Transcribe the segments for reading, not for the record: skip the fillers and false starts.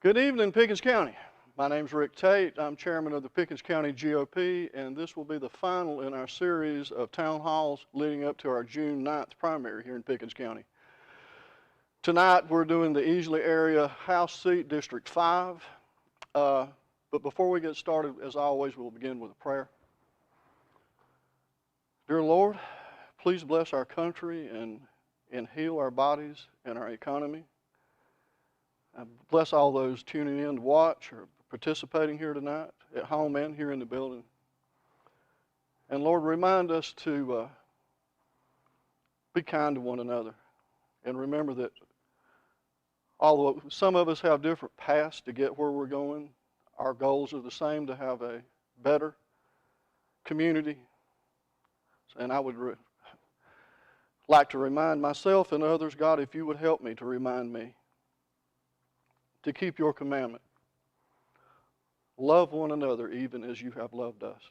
Good evening, Pickens County. My name is Rick Tate. I'm chairman of the Pickens County GOP, and this will be the final in our series of town halls leading up to our June 9th primary here in Pickens County. Tonight, we're doing the Easley Area House Seat, District 5. But before we get started, as always, we'll begin with a prayer. Dear Lord, please bless our country and heal our bodies and our economy. Bless all those tuning in to watch or participating here tonight, at home and here in the building. And Lord, remind us to be kind to one another. And remember that although some of us have different paths to get where we're going, our goals are the same, to have a better community. And I would like to remind myself and others, God, if you would help me to remind me to keep your commandment. Love one another even as you have loved us.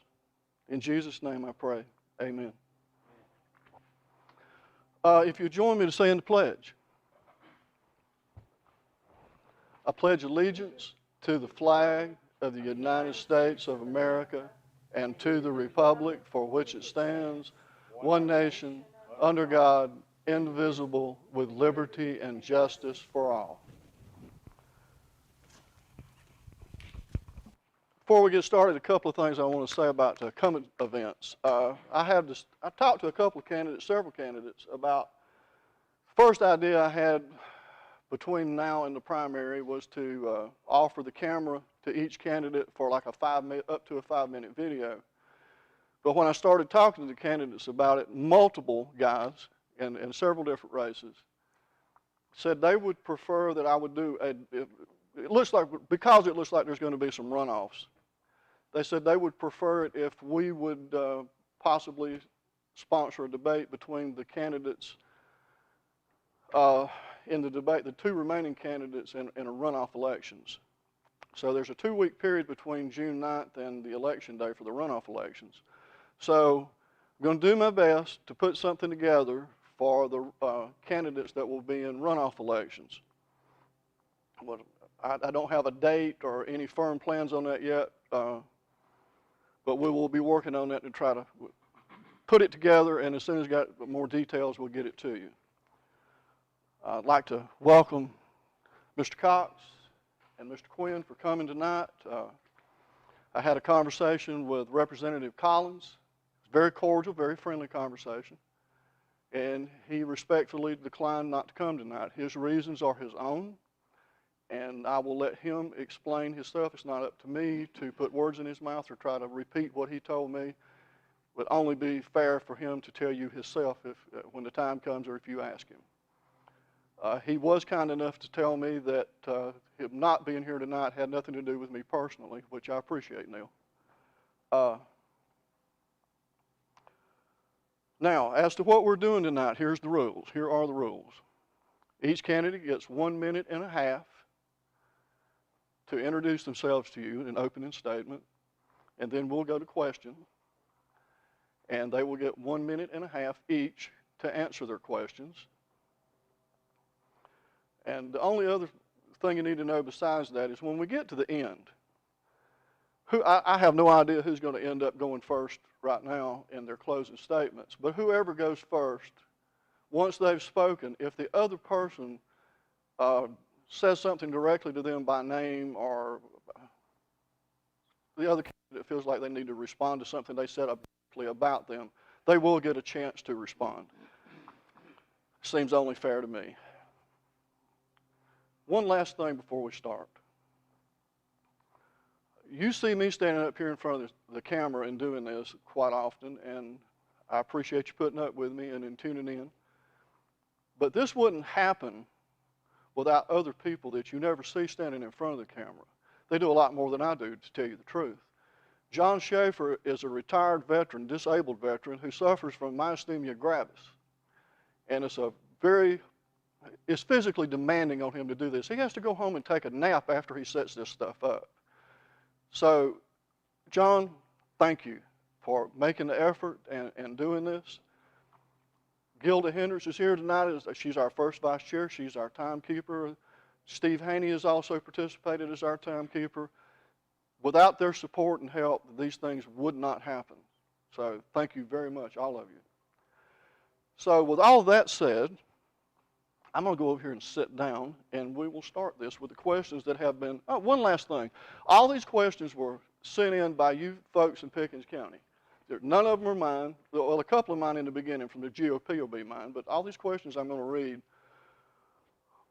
In Jesus' name I pray. Amen. If you join me to say in the pledge. I pledge allegiance to the flag of the United States of America and to the republic for which it stands, one nation, under God, indivisible, with liberty and justice for all. Before we get started, a couple of things I want to say about the coming events. I talked to a couple of candidates, several candidates, about the first idea I had between now and the primary was to offer the camera to each candidate for like up to a 5-minute video. But when I started talking to the candidates about it, multiple guys in several different races said they would prefer that I would do because it looks like there's going to be some runoffs. They said they would prefer it if we would possibly sponsor a debate between the candidates in the debate, the two remaining candidates in a runoff elections. So there's a 2-week period between June 9th and the election day for the runoff elections. So I'm going to do my best to put something together for the candidates that will be in runoff elections. I don't have a date or any firm plans on that yet, but we will be working on that to try to put it together, and as soon as we got more details, we'll get it to you. I'd like to welcome Mr. Cox and Mr. Quinn for coming tonight. I had a conversation with Representative Collins. It was very cordial, very friendly conversation, and he respectfully declined not to come tonight. His reasons are his own, and I will let him explain his stuff. It's not up to me to put words in his mouth or try to repeat what he told me. It would only be fair for him to tell you himself when the time comes or if you ask him. He was kind enough to tell me that him not being here tonight had nothing to do with me personally, which I appreciate, Neil. Now, as to what we're doing tonight, here's the rules. Here are the rules. Each candidate gets 1.5 minutes to introduce themselves to you in an opening statement, and then we'll go to questions, and they will get 1.5 minutes each to answer their questions. And the only other thing you need to know besides that is when we get to the end, I have no idea who's going to end up going first right now in their closing statements, but whoever goes first, once they've spoken, if the other person says something directly to them by name, or the other candidate feels like they need to respond to something they said about them, they will get a chance to respond. Seems only fair to me. One last thing before we start. You see me standing up here in front of the camera and doing this quite often, and I appreciate you putting up with me and in tuning in. But this wouldn't happen without other people that you never see standing in front of the camera. They do a lot more than I do, to tell you the truth. John Schaefer is a retired veteran, disabled veteran, who suffers from myasthenia gravis. And it's physically demanding on him to do this. He has to go home and take a nap after he sets this stuff up. So, John, thank you for making the effort and doing this. Gilda Hendricks is here tonight. She's our first vice chair. She's our timekeeper. Steve Haney has also participated as our timekeeper. Without their support and help, these things would not happen. So thank you very much, all of you. So with all that said, I'm going to go over here and sit down, and we will start this with the questions that have been, oh, one last thing. All these questions were sent in by you folks in Pickens County. None of them are mine. Well, a couple of mine in the beginning from the GOP will be mine, but all these questions I'm going to read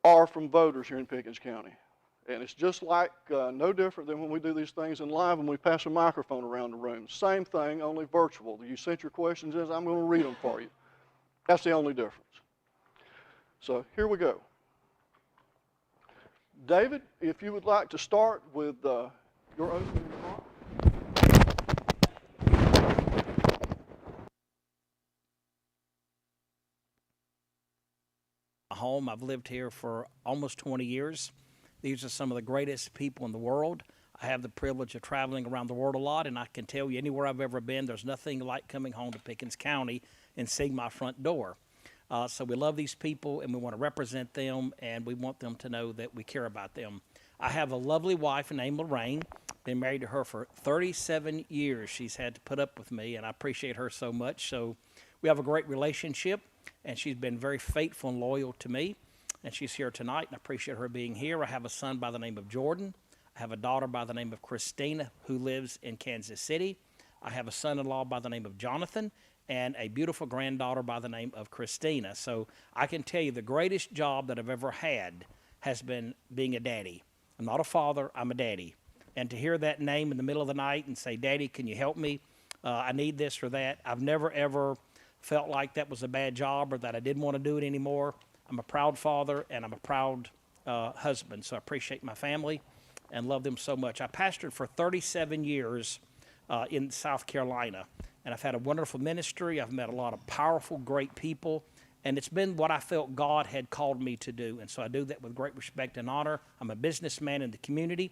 are from voters here in Pickens County. And it's just like, no different than when we do these things in live and we pass a microphone around the room. Same thing, only virtual. You sent your questions in, I'm going to read them for you. That's the only difference. So here we go. David, if you would like to start with your opening remarks. Home. I've lived here for almost 20 years. These are some of the greatest people in the world. I have the privilege of traveling around the world a lot, and I can tell you anywhere I've ever been, there's nothing like coming home to Pickens County and seeing my front door. So we love these people, and we want to represent them, and we want them to know that we care about them. I have a lovely wife named Lorraine. Been married to her for 37 years. She's had to put up with me, and I appreciate her so much. So we have a great relationship, and she's been very faithful and loyal to me, and she's here tonight, and I appreciate her being here. I have a son by the name of Jordan. I have a daughter by the name of Christina who lives in Kansas City. I have a son-in-law by the name of Jonathan and a beautiful granddaughter by the name of Christina. So I can tell you the greatest job that I've ever had has been being a daddy. I'm not a father, I'm a daddy. And to hear that name in the middle of the night and say, Daddy, can you help me? I need this or that. I've never, ever felt like that was a bad job or that I didn't want to do it anymore. I'm a proud father and I'm a proud husband, so I appreciate my family and love them so much. I pastored for 37 years in South Carolina, and I've had a wonderful ministry. I've met a lot of powerful, great people, and it's been what I felt God had called me to do, and so I do that with great respect and honor. I'm a businessman in the community,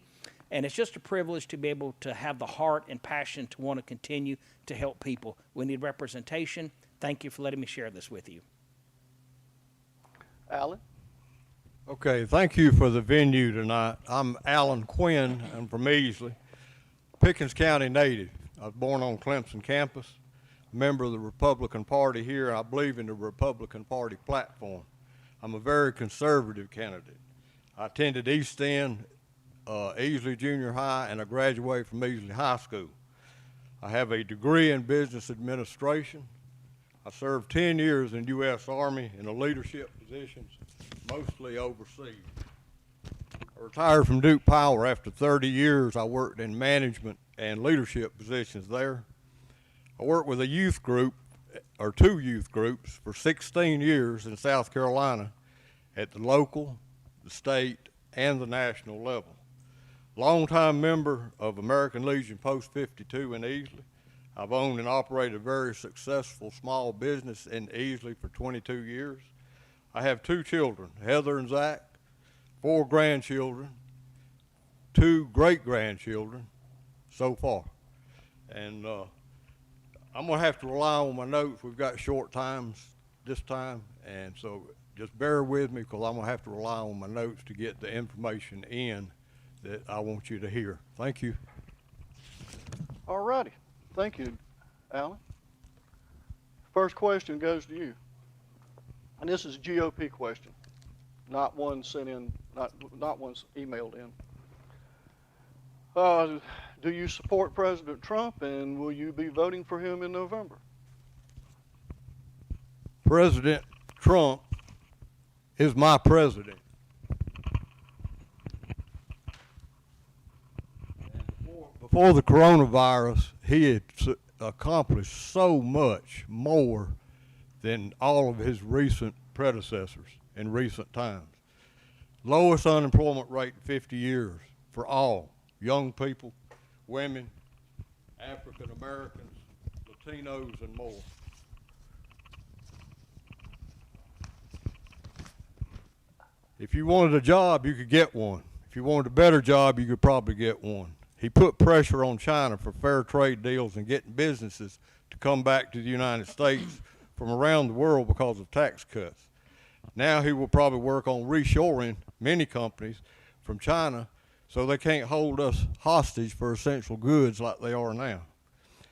and it's just a privilege to be able to have the heart and passion to want to continue to help people. We need representation. Thank you for letting me share this with you. Alan? Okay, thank you for the venue tonight. I'm Alan Quinn. I'm from Easley, Pickens County native. I was born on Clemson campus, member of the Republican Party here. I believe in the Republican Party platform. I'm a very conservative candidate. I attended East End, Easley Junior High, and I graduated from Easley High School. I have a degree in business administration. I served 10 years in U.S. Army in the leadership positions, mostly overseas. I retired from Duke Power after 30 years. I worked in management and leadership positions there. I worked with a youth group, or two youth groups, for 16 years in South Carolina at the local, the state, and the national level. Longtime member of American Legion Post 52 in Easley. I've owned and operated a very successful small business in Easley for 22 years. I have two children, Heather and Zach, 4 grandchildren, 2 great-grandchildren so far. And I'm going to have to rely on my notes. We've got short times this time, and so just bear with me because I'm going to have to rely on my notes to get the information in that I want you to hear. Thank you. All righty. Thank you, Alan. First question goes to you. And this is a GOP question, not one sent in, not one emailed in. Do you support President Trump, and will you be voting for him in November? President Trump is my president. Before the coronavirus, he had accomplished so much more than all of his recent predecessors in recent times. Lowest unemployment rate in 50 years for all, young people, women, African Americans, Latinos, and more. If you wanted a job, you could get one. If you wanted a better job, you could probably get one. He put pressure on China for fair trade deals and getting businesses to come back to the United States from around the world because of tax cuts. Now he will probably work on reshoring many companies from China, so they can't hold us hostage for essential goods like they are now.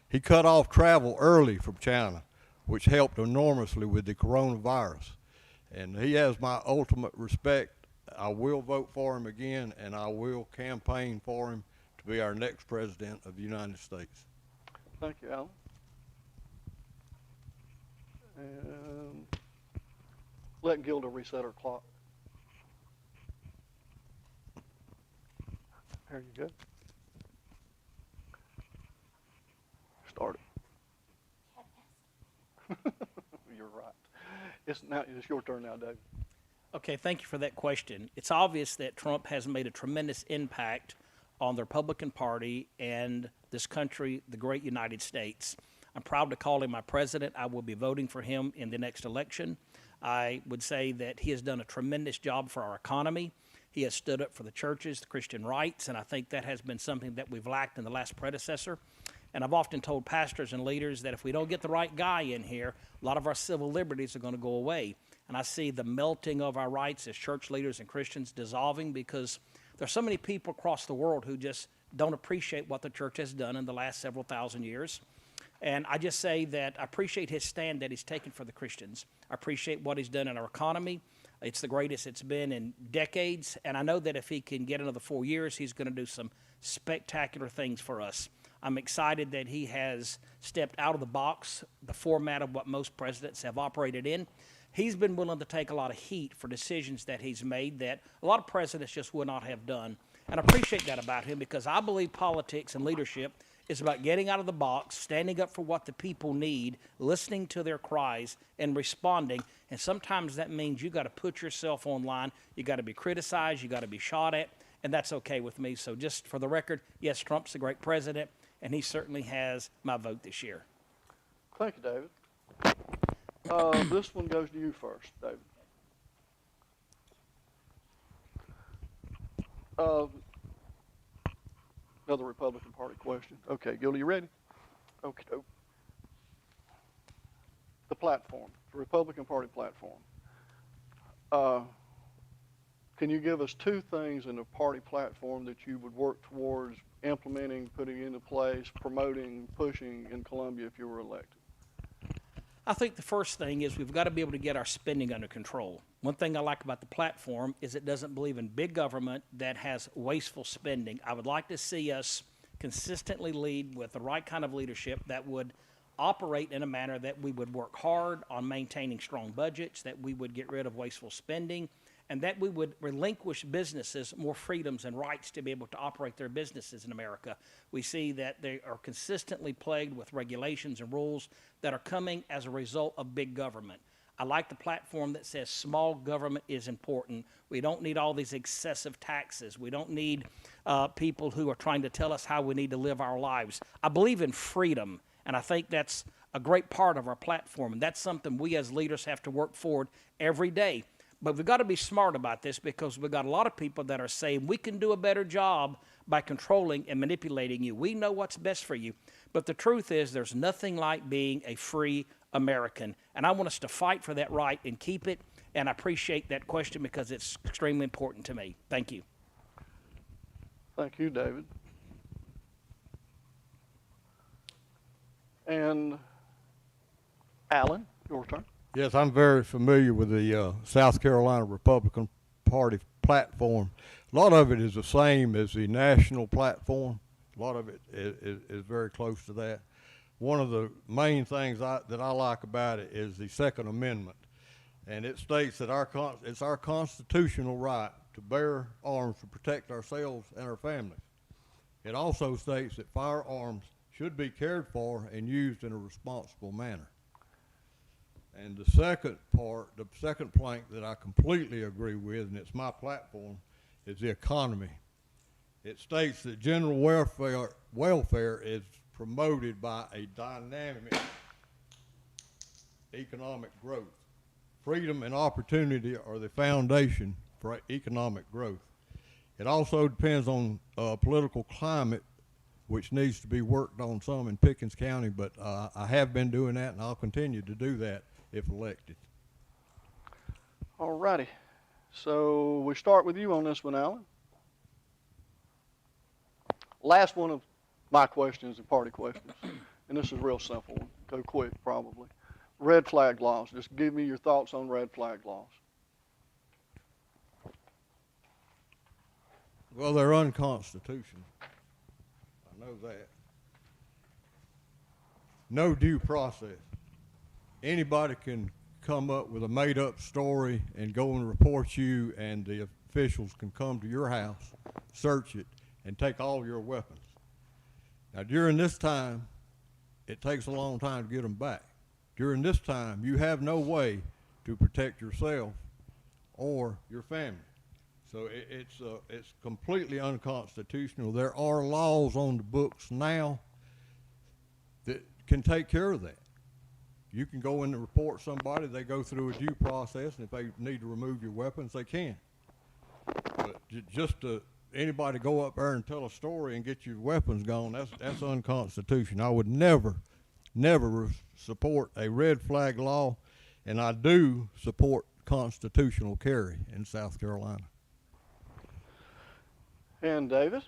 He cut off travel early from China, which helped enormously with the coronavirus. And he has my ultimate respect. I will vote for him again, and I will campaign for him to be our next president of the United States. Thank you, Alan. And let Gilda reset her clock. There you go. Start it. You're right. It's your turn now, David. Okay, thank you for that question. It's obvious that Trump has made a tremendous impact on the Republican Party and this country, the great United States. I'm proud to call him my president. I will be voting for him in the next election. I would say that he has done a tremendous job for our economy. He has stood up for the churches, the Christian rights, and I think that has been something that we've lacked in the last predecessor. And I've often told pastors and leaders that if we don't get the right guy in here, a lot of our civil liberties are going to go away. And I see the melting of our rights as church leaders and Christians dissolving because there's so many people across the world who just don't appreciate what the church has done in the last several thousand years. And I just say that I appreciate his stand that he's taken for the Christians. I appreciate what he's done in our economy. It's the greatest it's been in decades. And I know that if he can get another 4 years, he's going to do some spectacular things for us. I'm excited that he has stepped out of the box, the format of what most presidents have operated in. He's been willing to take a lot of heat for decisions that he's made that a lot of presidents just would not have done. And I appreciate that about him because I believe politics and leadership is about getting out of the box, standing up for what the people need, listening to their cries, and responding. And sometimes that means you got to put yourself online. You got to be criticized. You got to be shot at. And that's okay with me. So just for the record, yes, Trump's a great president, and he certainly has my vote this year. Thank you, David. This one goes to you first, David. Another Republican Party question. Okay, Gilda, you ready? Okay, the platform, the Republican Party platform. Can you give us two things in the party platform that you would work towards implementing, putting into place, promoting, pushing in Columbia if you were elected? I think the first thing is we've got to be able to get our spending under control. One thing I like about the platform is it doesn't believe in big government that has wasteful spending. I would like to see us consistently lead with the right kind of leadership that would operate in a manner that we would work hard on maintaining strong budgets, that we would get rid of wasteful spending, and that we would relinquish businesses more freedoms and rights to be able to operate their businesses in America. We see that they are consistently plagued with regulations and rules that are coming as a result of big government. I like the platform that says small government is important. We don't need all these excessive taxes. We don't need people who are trying to tell us how we need to live our lives. I believe in freedom, and I think that's a great part of our platform, and that's something we as leaders have to work forward every day. But we've got to be smart about this because we've got a lot of people that are saying we can do a better job by controlling and manipulating you. We know what's best for you. But the truth is there's nothing like being a free American. And I want us to fight for that right and keep it. And I appreciate that question because it's extremely important to me. Thank you. Thank you, David. And Alan, your turn. Yes, I'm very familiar with the South Carolina Republican Party platform. A lot of it is the same as the national platform. A lot of it is very close to that. One of the main things that I like about it is the Second Amendment. And it states that it's our constitutional right to bear arms to protect ourselves and our families. It also states that firearms should be cared for and used in a responsible manner. And the second plank that I completely agree with, and it's my platform, is the economy. It states that general welfare is promoted by a dynamic economic growth. Freedom and opportunity are the foundation for economic growth. It also depends on political climate, which needs to be worked on some in Pickens County, but I have been doing that, and I'll continue to do that if elected. All righty. So we start with you on this one, Alan. Last one of my questions and party questions, and this is a real simple one. Go quick, probably. Red flag laws. Just give me your thoughts on red flag laws. Well, they're unconstitutional. I know that. No due process. Anybody can come up with a made-up story and go and report you, and the officials can come to your house, search it, and take all your weapons. Now, during this time, it takes a long time to get them back. During this time, you have no way to protect yourself or your family. So it's completely unconstitutional. There are laws on the books now that can take care of that. You can go in and report somebody, they go through a due process, and if they need to remove your weapons, they can. But just to anybody go up there and tell a story and get your weapons gone, that's unconstitutional. I would never support a red flag law, and I do support constitutional carry in South Carolina. And David?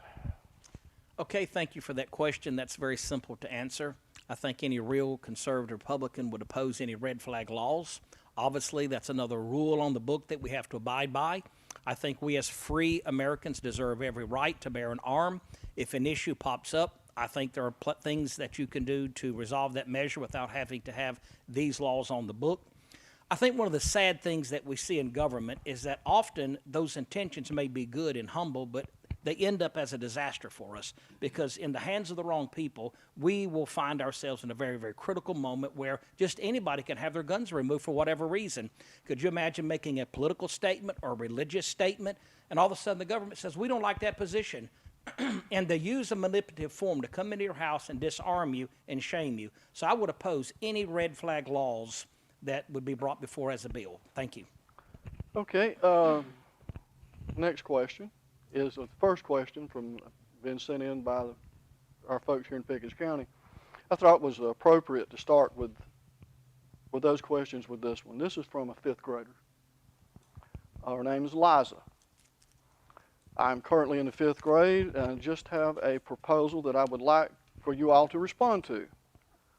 Okay, thank you for that question. That's very simple to answer. I think any real conservative Republican would oppose any red flag laws. Obviously, that's another rule on the book that we have to abide by. I think we as free Americans deserve every right to bear an arm. If an issue pops up, I think there are things that you can do to resolve that measure without having to have these laws on the book. I think one of the sad things that we see in government is that often those intentions may be good and humble, but they end up as a disaster for us, because in the hands of the wrong people, we will find ourselves in a very, very critical moment where just anybody can have their guns removed for whatever reason. Could you imagine making a political statement or a religious statement, and all of a sudden the government says, we don't like that position, and they use a manipulative form to come into your house and disarm you and shame you. So I would oppose any red flag laws that would be brought before as a bill. Thank you. Okay, next question is the first question been sent in by our folks here in Pickens County. I thought it was appropriate to start with those questions with this one. This is from a 5th grader. Her name is Liza. I'm currently in the 5th grade and I just have a proposal that I would like for you all to respond to.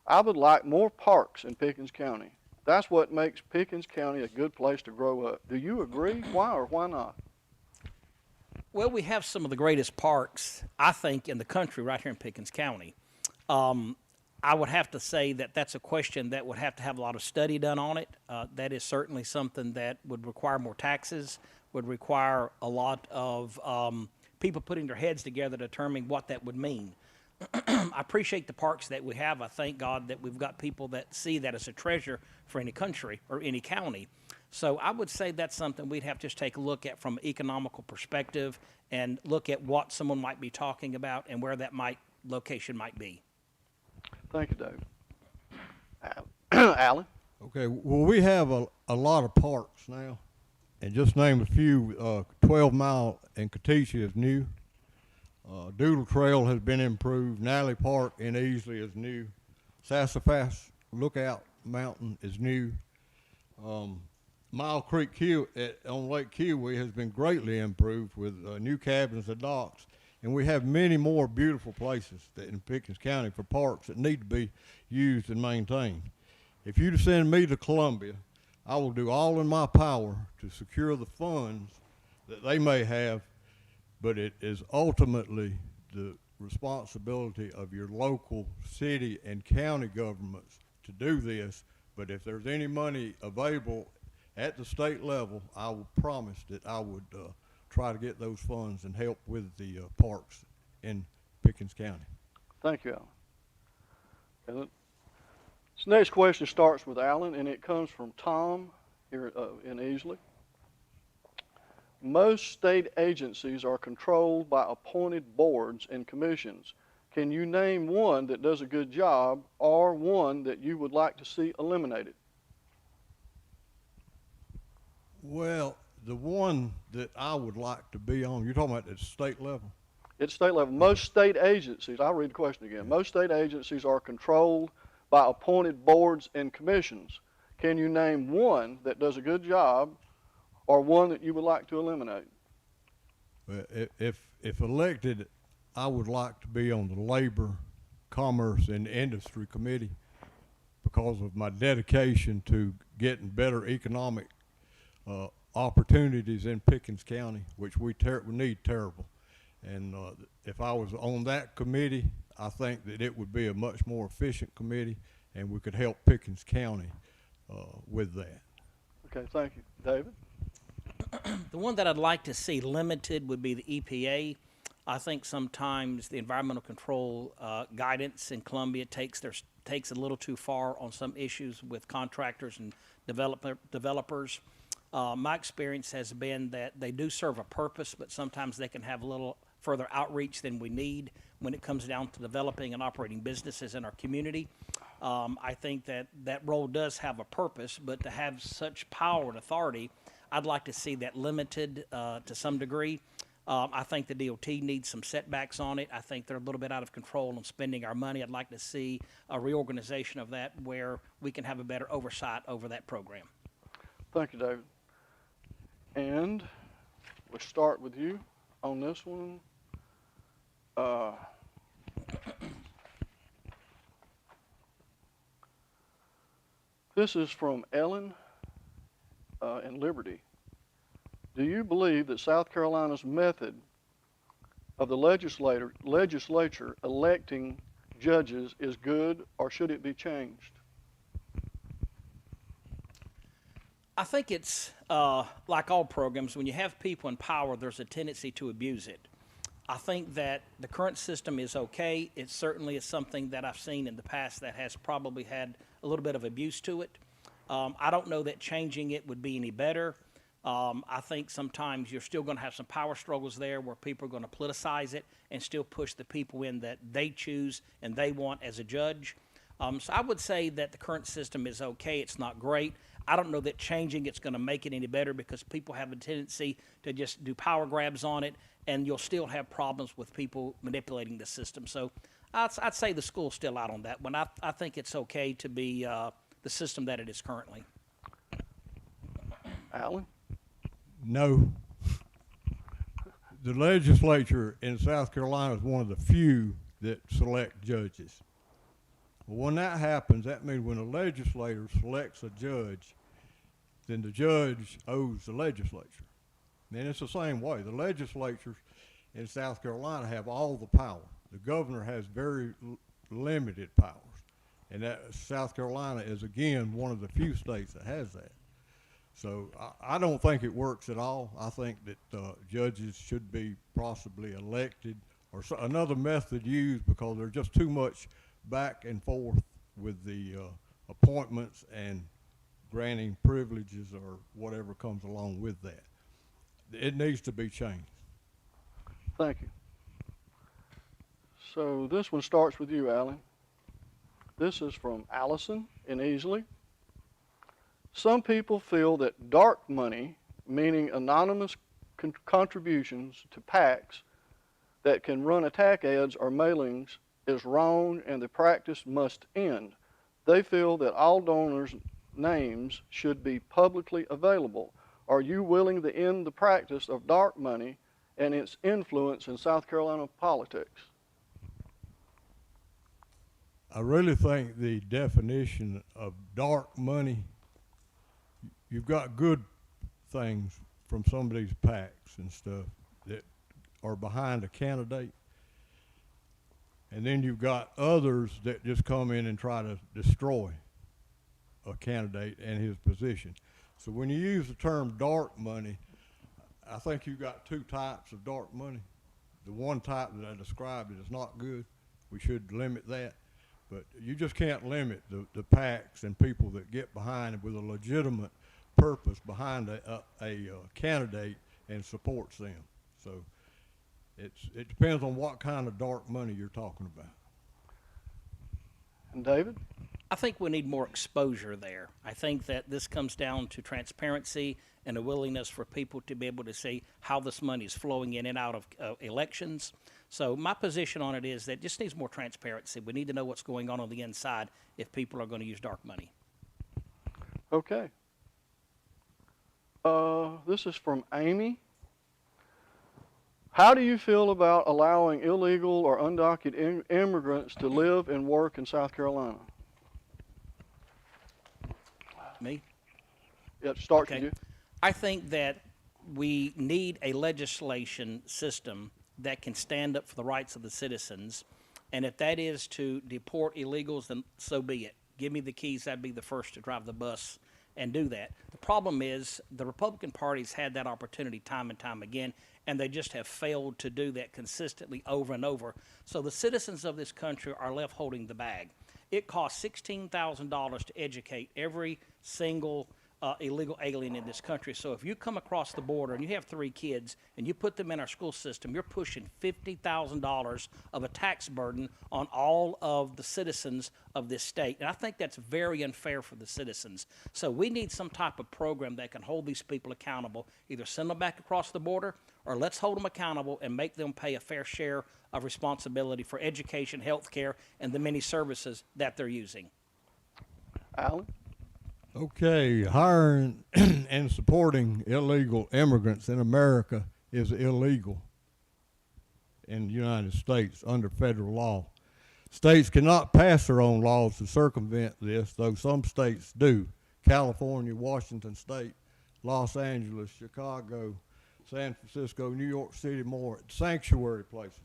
I would like more parks in Pickens County. That's what makes Pickens County a good place to grow up. Do you agree? Why or why not? Well, we have some of the greatest parks, I think, in the country right here in Pickens County. I would have to say that that's a question that would have to have a lot of study done on it. That is certainly something that would require more taxes, would require a lot of people putting their heads together to determine what that would mean. I appreciate the parks that we have. I thank God that we've got people that see that as a treasure for any country or any county. So I would say that's something we'd have to just take a look at from an economical perspective and look at what someone might be talking about and where that location might be. Thank you, David. Alan? Okay, well, we have a lot of parks now, and just name a few. 12 Mile in Katisha is new. Doodle Trail has been improved. Nally Park in Easley is new. Sassafras Lookout Mountain is new. Mile Creek on Lake Kiwi has been greatly improved with new cabins and docks. And we have many more beautiful places in Pickens County for parks that need to be used and maintained. If you send me to Columbia, I will do all in my power to secure the funds that they may have, but it is ultimately the responsibility of your local city and county governments to do this. But if there's any money available at the state level, I will promise that I would try to get those funds and help with the parks in Pickens County. Thank you, Alan. And this next question starts with Alan, and it comes from Tom here in Easley. Most state agencies are controlled by appointed boards and commissions. Can you name one that does a good job or one that you would like to see eliminated? Well, the one that I would like to be on, you're talking about at the state level? At state level, most state agencies, I'll read the question again. Most state agencies are controlled by appointed boards and commissions. Can you name one that does a good job or one that you would like to eliminate? Well, if elected, I would like to be on the Labor, Commerce, and Industry Committee because of my dedication to getting better economic opportunities in Pickens County, which we need terrible. And if I was on that committee, I think that it would be a much more efficient committee, and we could help Pickens County with that. Okay, thank you. David? The one that I'd like to see limited would be the EPA. I think sometimes the environmental control guidance in Columbia takes a little too far on some issues with contractors and developers. My experience has been that they do serve a purpose, but sometimes they can have a little further outreach than we need when it comes down to developing and operating businesses in our community. I think that role does have a purpose, but to have such power and authority, I'd like to see that limited to some degree. I think the DOT needs some setbacks on it. I think they're a little bit out of control on spending our money. I'd like to see a reorganization of that where we can have a better oversight over that program. Thank you, David. And we'll start with you on this one. This is from Ellen in Liberty. Do you believe that South Carolina's method of the legislature electing judges is good, or should it be changed? I think it's like all programs, when you have people in power, there's a tendency to abuse it. I think that the current system is okay. It certainly is something that I've seen in the past that has probably had a little bit of abuse to it. I don't know that changing it would be any better. I think sometimes you're still going to have some power struggles there where people are going to politicize it and still push the people in that they choose and they want as a judge. So I would say that the current system is okay. It's not great. I don't know that changing it's going to make it any better because people have a tendency to just do power grabs on it, and you'll still have problems with people manipulating the system. So I'd say the school's still out on that one. I think it's okay to be the system that it is currently. Alan? No. The legislature in South Carolina is one of the few that select judges. Well, when that happens, that means when a legislator selects a judge, then the judge owes the legislature. And it's the same way. The legislatures in South Carolina have all the power. The governor has very limited powers. And that South Carolina is, again, one of the few states that has that. So I don't think it works at all. I think that judges should be possibly elected or another method used because there's just too much back and forth with the appointments and granting privileges or whatever comes along with that. It needs to be changed. Thank you. So this one starts with you, Alan. This is from Allison in Easley. Some people feel that dark money, meaning anonymous contributions to PACs that can run attack ads or mailings, is wrong and the practice must end. They feel that all donors' names should be publicly available. Are you willing to end the practice of dark money and its influence in South Carolina politics? I really think the definition of dark money, you've got good things from some of these PACs and stuff that are behind a candidate. And then you've got others that just come in and try to destroy a candidate and his position. So when you use the term dark money, I think you've got two types of dark money. The one type that I described is not good. We should limit that. But you just can't limit the PACs and people that get behind it with a legitimate purpose behind a candidate and supports them. So it depends on what kind of dark money you're talking about. And David? I think we need more exposure there. I think that this comes down to transparency and a willingness for people to be able to see how this money is flowing in and out of elections. So my position on it is that it just needs more transparency. We need to know what's going on the inside if people are going to use dark money. Okay. This is from Amy. How do you feel about allowing illegal or undocumented immigrants to live and work in South Carolina? Me? Yeah, it starts with Okay. you. I think that we need a legislation system that can stand up for the rights of the citizens. And if that is to deport illegals, then so be it. Give me the keys, I'd be the first to drive the bus and do that. The problem is the Republican Party's had that opportunity time and time again, and they just have failed to do that consistently over and over. So the citizens of this country are left holding the bag. It costs $16,000 to educate every single illegal alien in this country. So if you come across the border and you have 3 kids and you put them in our school system, you're pushing $50,000 of a tax burden on all of the citizens of this state. And I think that's very unfair for the citizens. So we need some type of program that can hold these people accountable. Either send them back across the border, or let's hold them accountable and make them pay a fair share of responsibility for education, health care, and the many services that they're using. Alan? Okay, hiring and supporting illegal immigrants in America is illegal in the United States under federal law. States cannot pass their own laws to circumvent this, though some states do. California, Washington State, Los Angeles, Chicago, San Francisco, New York City, more sanctuary places.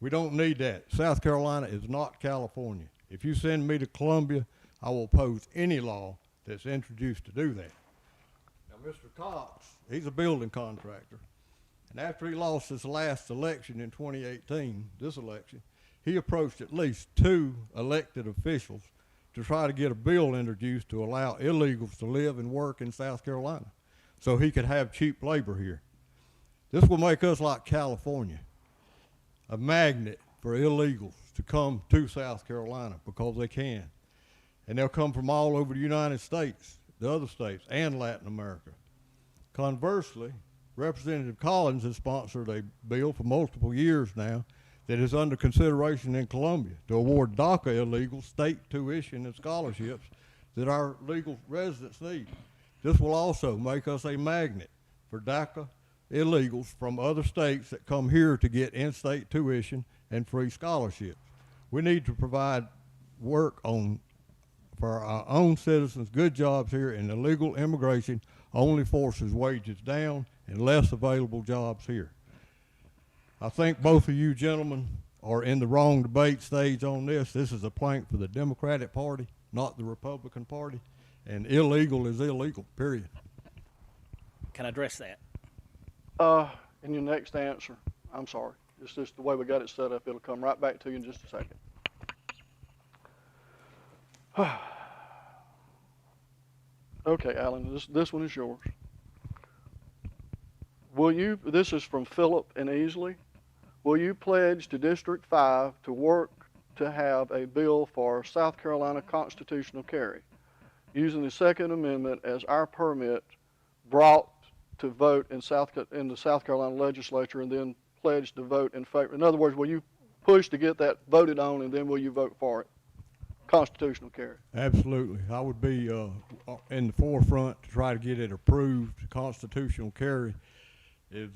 We don't need that. South Carolina is not California. If you send me to Columbia, I will oppose any law that's introduced to do that. Now, Mr. Cox, he's a building contractor, and after he lost his last election in 2018, this election, he approached at least 2 elected officials to try to get a bill introduced to allow illegals to live and work in South Carolina so he could have cheap labor here. This will make us like California, a magnet for illegals to come to South Carolina because they can. And they'll come from all over the United States, the other states, and Latin America. Conversely, Representative Collins has sponsored a bill for multiple years now that is under consideration in Columbia to award DACA illegals state tuition and scholarships that our legal residents need. This will also make us a magnet for DACA illegals from other states that come here to get in-state tuition and free scholarships. We need to provide work for our own citizens, good jobs here, and illegal immigration only forces wages down and less available jobs here. I think both of you gentlemen are in the wrong debate stage on this. This is a plank for the Democratic Party, not the Republican Party, and illegal is illegal, period. Can I address that? In your next answer, I'm sorry. It's just the way we got it set up. It'll come right back to you in just a second. Okay, Alan, this one is yours. This is from Philip and Easley. Will you pledge to District 5 to work to have a bill for South Carolina constitutional carry, using the Second Amendment as our permit brought to vote in the South Carolina legislature, and then pledge to vote in favor? In other words, will you push to get that voted on, and then will you vote for it? Constitutional carry. Absolutely. I would be in the forefront to try to get it approved. Constitutional carry is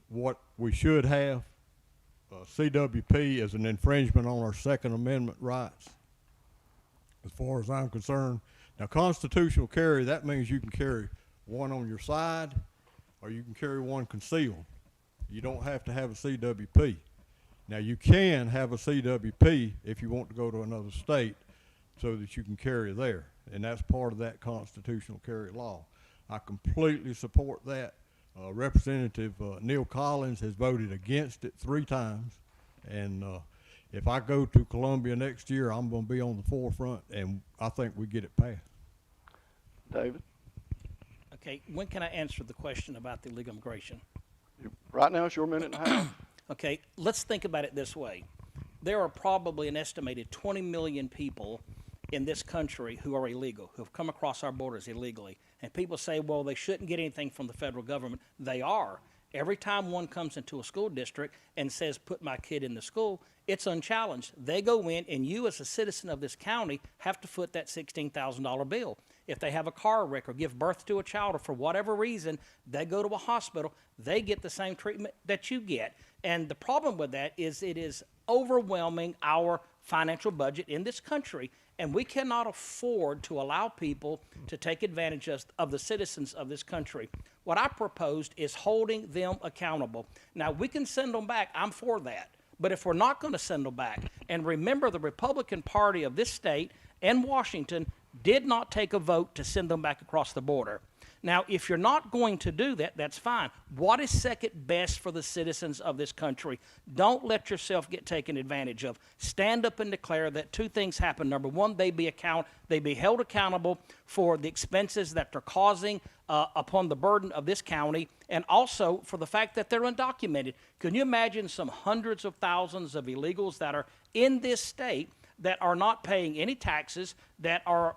what we should have. CWP is an infringement on our Second Amendment rights, as far as I'm concerned. Now, constitutional carry, that means you can carry one on your side or you can carry one concealed. You don't have to have a CWP. Now, you can have a CWP if you want to go to another state so that you can carry there, and that's part of that constitutional carry law. I completely support that. Representative Neil Collins has voted against it 3 times, and if I go to Columbia next year, I'm going to be on the forefront, and I think we get it passed. David? Okay, when can I answer the question about the illegal immigration? Right now it's your minute and a half. Okay, let's think about it this way. There are probably an estimated 20 million people in this country who are illegal, who have come across our borders illegally. And people say, well, they shouldn't get anything from the federal government. They are. Every time one comes into a school district and says, put my kid in the school, it's unchallenged. They go in, and you as a citizen of this county have to foot that $16,000 bill. If they have a car wreck or give birth to a child, or for whatever reason, they go to a hospital, they get the same treatment that you get. And the problem with that is it is overwhelming our financial budget in this country, and we cannot afford to allow people to take advantage of the citizens of this country. What I proposed is holding them accountable. Now, we can send them back. I'm for that. But if we're not going to send them back, and remember, the Republican Party of this state and Washington did not take a vote to send them back across the border. Now, if you're not going to do that, that's fine. What is second best for the citizens of this country? Don't let yourself get taken advantage of. Stand up and declare that two things happen. Number one, they be held accountable for the expenses that they're causing upon the burden of this county, and also for the fact that they're undocumented. Can you imagine some hundreds of thousands of illegals that are in this state that are not paying any taxes, that are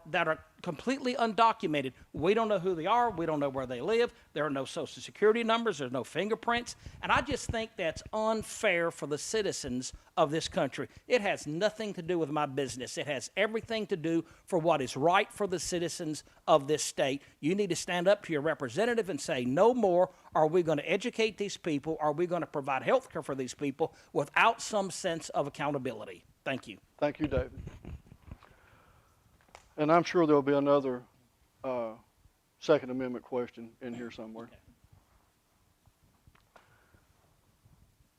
completely undocumented? We don't know who they are. We don't know where they live. There are no social security numbers. There's no fingerprints. And I just think that's unfair for the citizens of this country. It has nothing to do with my business. It has everything to do for what is right for the citizens of this state. You need to stand up to your representative and say, no more. Are we going to educate these people? Are we going to provide health care for these people without some sense of accountability? Thank you. Thank you, David. And I'm sure there'll be another Second Amendment question in here somewhere.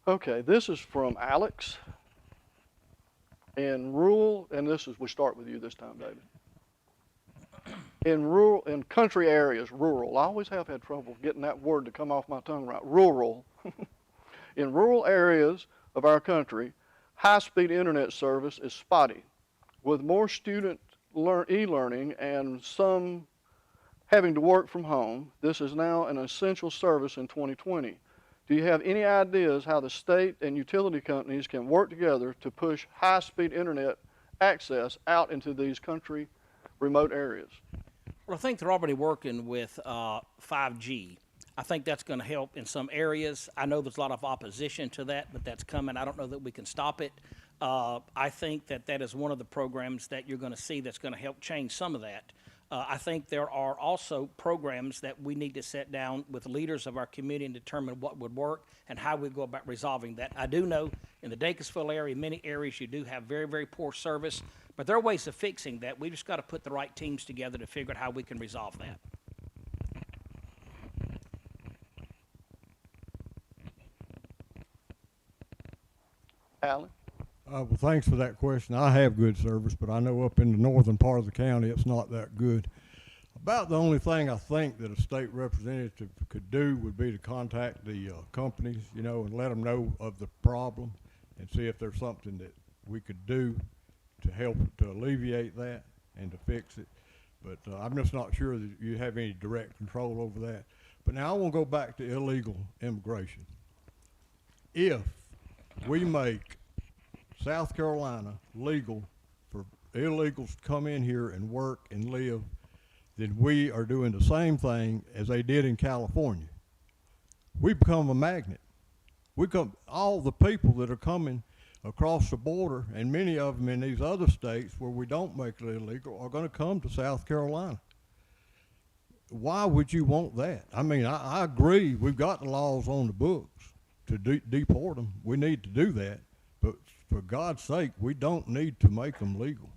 Okay, this is from Alex. We start with you this time, David. In country areas, rural, I always have had trouble getting that word to come off my tongue right, rural. In rural areas of our country, high-speed internet service is spotty. With more student e-learning and some having to work from home, this is now an essential service in 2020. Do you have any ideas how the state and utility companies can work together to push high-speed internet access out into these country remote areas? Well, I think they're already working with 5G. I think that's going to help in some areas. I know there's a lot of opposition to that, but that's coming. I don't know that we can stop it. I think that is one of the programs that you're going to see that's going to help change some of that. I think there are also programs that we need to sit down with leaders of our community and determine what would work and how we go about resolving that. I do know in the Dacusville area, many areas you do have very, very poor service, but there are ways of fixing that. We just got to put the right teams together to figure out how we can resolve that. Alan? Well, thanks for that question. I have good service, but I know up in the northern part of the county, it's not that good. About the only thing I think that a state representative could do would be to contact the companies, and let them know of the problem and see if there's something that we could do to help to alleviate that and to fix it. But I'm just not sure that you have any direct control over that. But now I want to go back to illegal immigration. If we make South Carolina legal for illegals to come in here and work and live, then we are doing the same thing as they did in California. We become a magnet. All the people that are coming across the border, and many of them in these other states where we don't make it illegal, are going to come to South Carolina. Why would you want that? I mean, I agree, we've got the laws on the books to deport them. We need to do that. But for God's sake, we don't need to make them legal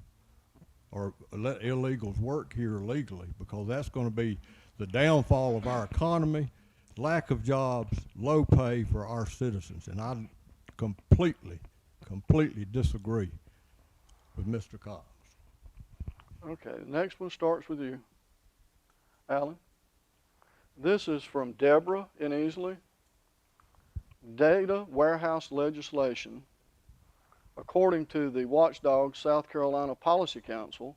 or let illegals work here legally, because that's going to be the downfall of our economy, lack of jobs, low pay for our citizens. And I completely disagree with Mr. Cox. Okay, the next one starts with you, Alan. This is from Deborah in Easley. Data warehouse legislation, according to the Watchdog South Carolina Policy Council,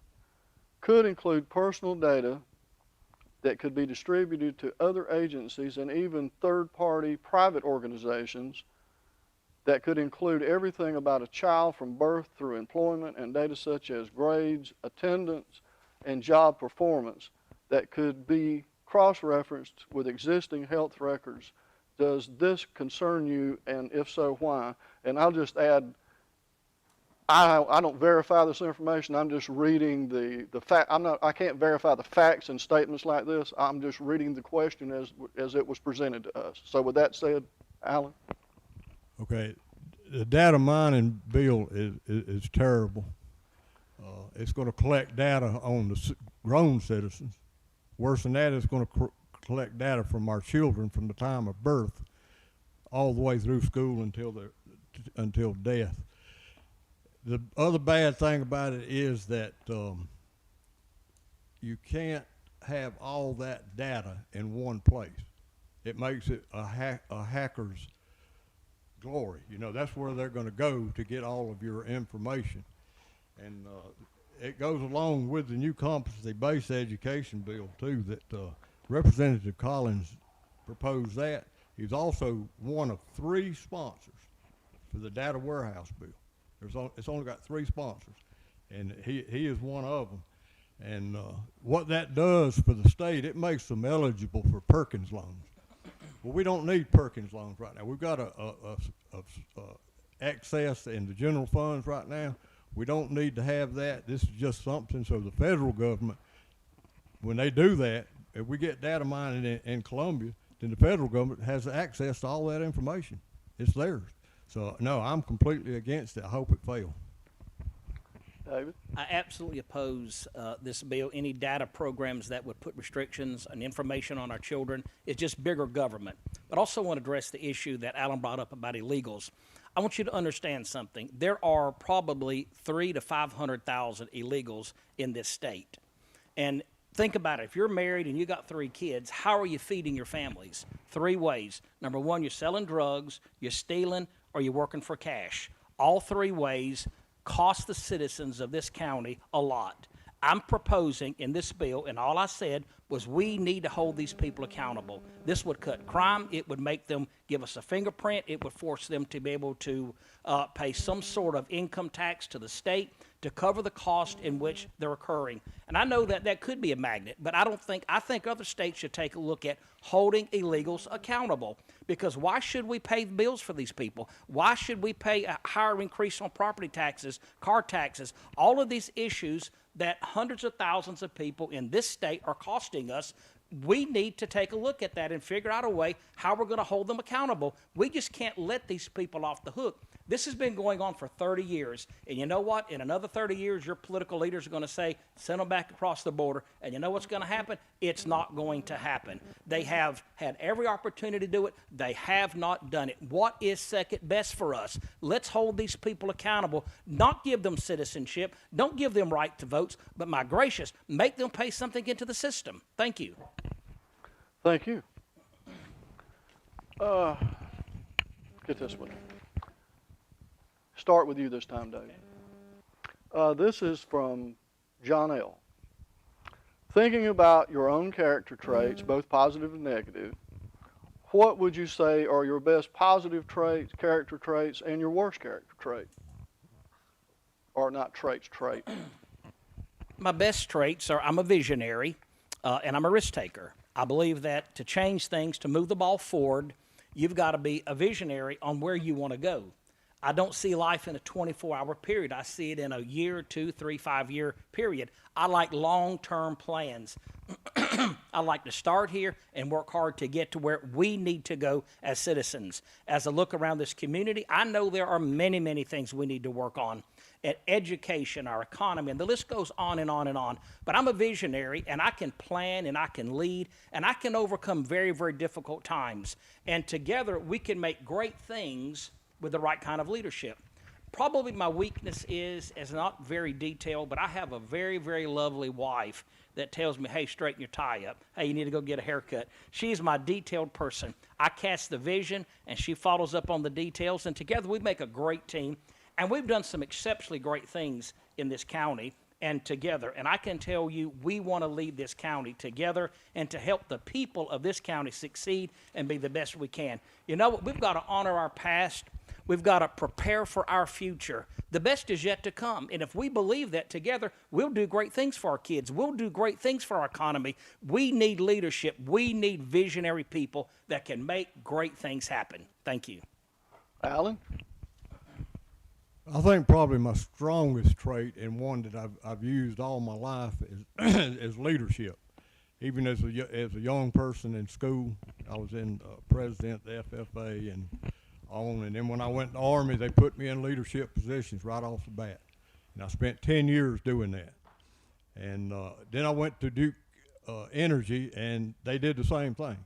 could include personal data that could be distributed to other agencies and even third-party private organizations that could include everything about a child from birth through employment, and data such as grades, attendance, and job performance that could be cross-referenced with existing health records Does this concern you, and if so, why? And I'll just add, I don't verify this information. I'm just reading the fact. I can't verify the facts and statements like this. I'm just reading the question as it was presented to us. So with that said, Alan? Okay, the data mining bill is terrible. It's going to collect data on the grown citizens. Worse than that, it's going to collect data from our children from the time of birth all the way through school until death. The other bad thing about it is that you can't have all that data in one place. It makes it a hacker's glory. You know, that's where they're going to go to get all of your information. And it goes along with the new competency-based education bill, too, that Representative Collins proposed that. He's also one of 3 sponsors for the data warehouse bill. It's only got 3 sponsors, and he is one of them. And what that does for the state, it makes them eligible for Perkins loans. Well, we don't need Perkins loans right now. We've got a excess in the general funds right now. We don't need to have that. This is just something so the federal government, when they do that, if we get data mining in Columbia, then the federal government has access to all that information. It's theirs. So, no, I'm completely against it. I hope it fails. David? I absolutely oppose this bill. Any data programs that would put restrictions and information on our children is just bigger government. But I also want to address the issue that Alan brought up about illegals. I want you to understand something. There are probably 300,000 to 500,000 illegals in this state. And think about it. If you're married and you got 3 kids, how are you feeding your families? 3 ways. Number 1, you're selling drugs, you're stealing, or you're working for cash. All 3 ways cost the citizens of this county a lot. I'm proposing in this bill, and all I said was we need to hold these people accountable. This would cut crime. It would make them give us a fingerprint. It would force them to be able to pay some sort of income tax to the state to cover the cost in which they're occurring. And I know that that could be a magnet, but I think other states should take a look at holding illegals accountable. Because why should we pay the bills for these people? Why should we pay a higher increase on property taxes, car taxes, all of these issues that hundreds of thousands of people in this state are costing us? We need to take a look at that and figure out a way how we're going to hold them accountable. We just can't let these people off the hook. This has been going on for 30 years. And you know what? In another 30 years, your political leaders are going to say, send them back across the border. And you know what's going to happen? It's not going to happen. They have had every opportunity to do it. They have not done it. What is second best for us? Let's hold these people accountable, not give them citizenship, don't give them right to votes, but my gracious, make them pay something into the system. Thank you. Thank you. Get this one. Start with you this time, Dave. This is from John L. Thinking about your own character traits, both positive and negative, what would you say are your best positive traits, character traits, and your worst character trait? Or not traits, trait. My best traits are I'm a visionary and I'm a risk taker. I believe that to change things, to move the ball forward, you've got to be a visionary on where you want to go. I don't see life in a 24-hour period. I see it in a year, 2, 3, 5-year period. I like long-term plans. I like to start here and work hard to get to where we need to go as citizens. As I look around this community, I know there are many, many things we need to work on. At education, our economy, and the list goes on and on and on. But I'm a visionary, and I can plan, and I can lead, and I can overcome very, very difficult times. And together, we can make great things with the right kind of leadership. Probably my weakness is not very detailed, but I have a very, very lovely wife that tells me, hey, straighten your tie up. Hey, you need to go get a haircut. She's my detailed person. I cast the vision, and she follows up on the details, and together we make a great team. And we've done some exceptionally great things in this county and together. And I can tell you, we want to lead this county together and to help the people of this county succeed and be the best we can. You know what? We've got to honor our past. We've got to prepare for our future. The best is yet to come. And if we believe that together, we'll do great things for our kids. We'll do great things for our economy. We need leadership. We need visionary people that can make great things happen. Thank you. Alan? I think probably my strongest trait, and one that I've used all my life, is is leadership. Even as a young person in school, I was in president of the FFA and on. And then when I went in the Army, they put me in leadership positions right off the bat. And I spent 10 years doing that. And then I went to Duke Energy, and they did the same thing.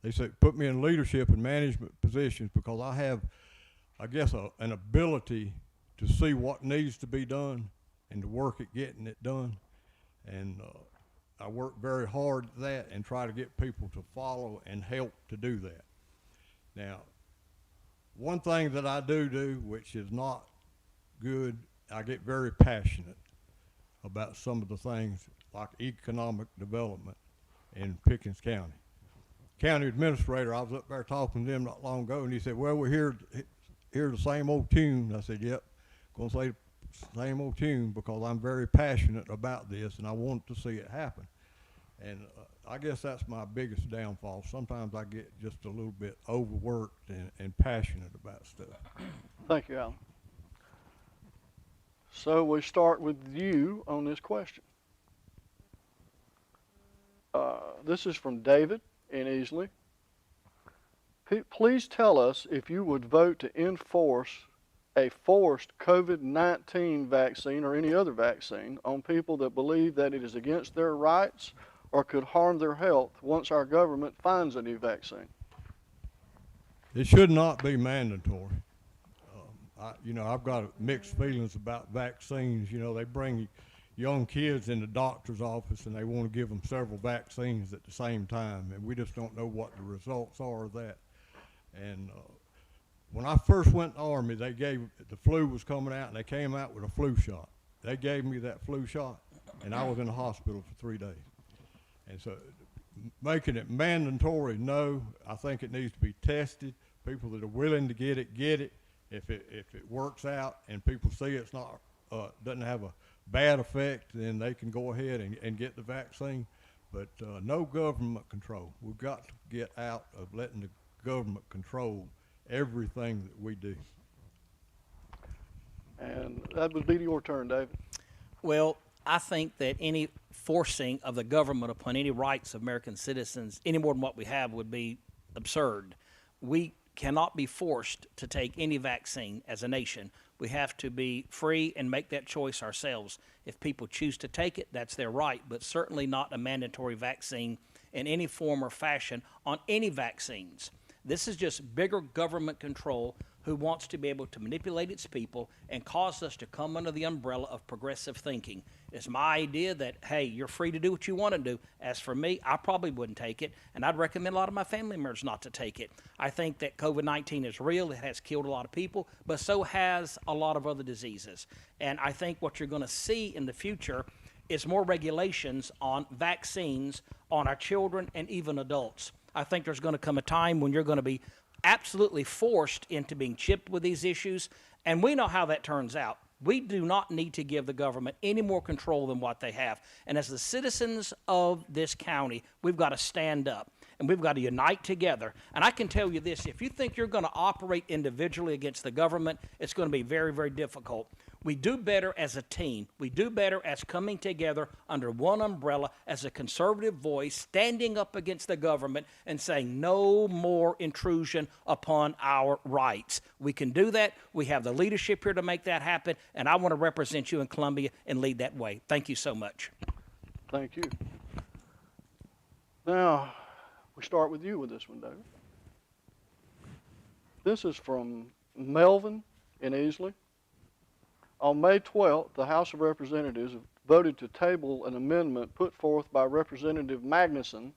They said, put me in leadership and management positions because I have, I guess, an ability to see what needs to be done and to work at getting it done. And I work very hard at that and try to get people to follow and help to do that. Now, one thing that I do, which is not good, I get very passionate about some of the things like economic development in Pickens County. County administrator, I was up there talking to him not long ago, and he said, well, we're hear the same old tune. I said, yep, gonna say the same old tune because I'm very passionate about this and I want to see it happen. And I guess that's my biggest downfall. Sometimes I get just a little bit overworked and passionate about stuff. Thank you, Alan. So we start with you on this question. This is from David in Easley. Please tell us if you would vote to enforce a forced COVID-19 vaccine or any other vaccine on people that believe that it is against their rights or could harm their health once our government finds a new vaccine. It should not be mandatory. I've got mixed feelings about vaccines. They bring young kids in the doctor's office and they want to give them several vaccines at the same time, and we just don't know what the results are of that. And when I first went in the Army, the flu was coming out and they came out with a flu shot. They gave me that flu shot and I was in the hospital for 3 days. And so making it mandatory, no. I think it needs to be tested. People that are willing to get it, get it. If it works out and people see it's not doesn't have a bad effect, then they can go ahead and get the vaccine. But no government control. We've got to get out of letting the government control everything that we do. And that would be your turn, David. Well, I think that any forcing of the government upon any rights of American citizens, any more than what we have, would be absurd. We cannot be forced to take any vaccine as a nation. We have to be free and make that choice ourselves. If people choose to take it, that's their right, but certainly not a mandatory vaccine in any form or fashion on any vaccines. This is just bigger government control who wants to be able to manipulate its people and cause us to come under the umbrella of progressive thinking. It's my idea that, hey, you're free to do what you want to do. As for me, I probably wouldn't take it, and I'd recommend a lot of my family members not to take it. I think that COVID-19 is real. It has killed a lot of people, but so has a lot of other diseases. And I think what you're going to see in the future is more regulations on vaccines on our children and even adults. I think there's going to come a time when you're going to be absolutely forced into being chipped with these issues, and we know how that turns out. We do not need to give the government any more control than what they have. And as the citizens of this county, we've got to stand up and we've got to unite together. And I can tell you this, if you think you're going to operate individually against the government, it's going to be very, very difficult. We do better as a team. We do better as coming together under one umbrella as a conservative voice, standing up against the government and saying no more intrusion upon our rights. We can do that. We have the leadership here to make that happen, and I want to represent you in Columbia and lead that way. Thank you so much. Thank you. Now, we start with you with this one, David. This is from Melvin in Easley. On May 12th, the House of Representatives voted to table an amendment put forth by Representative Magnuson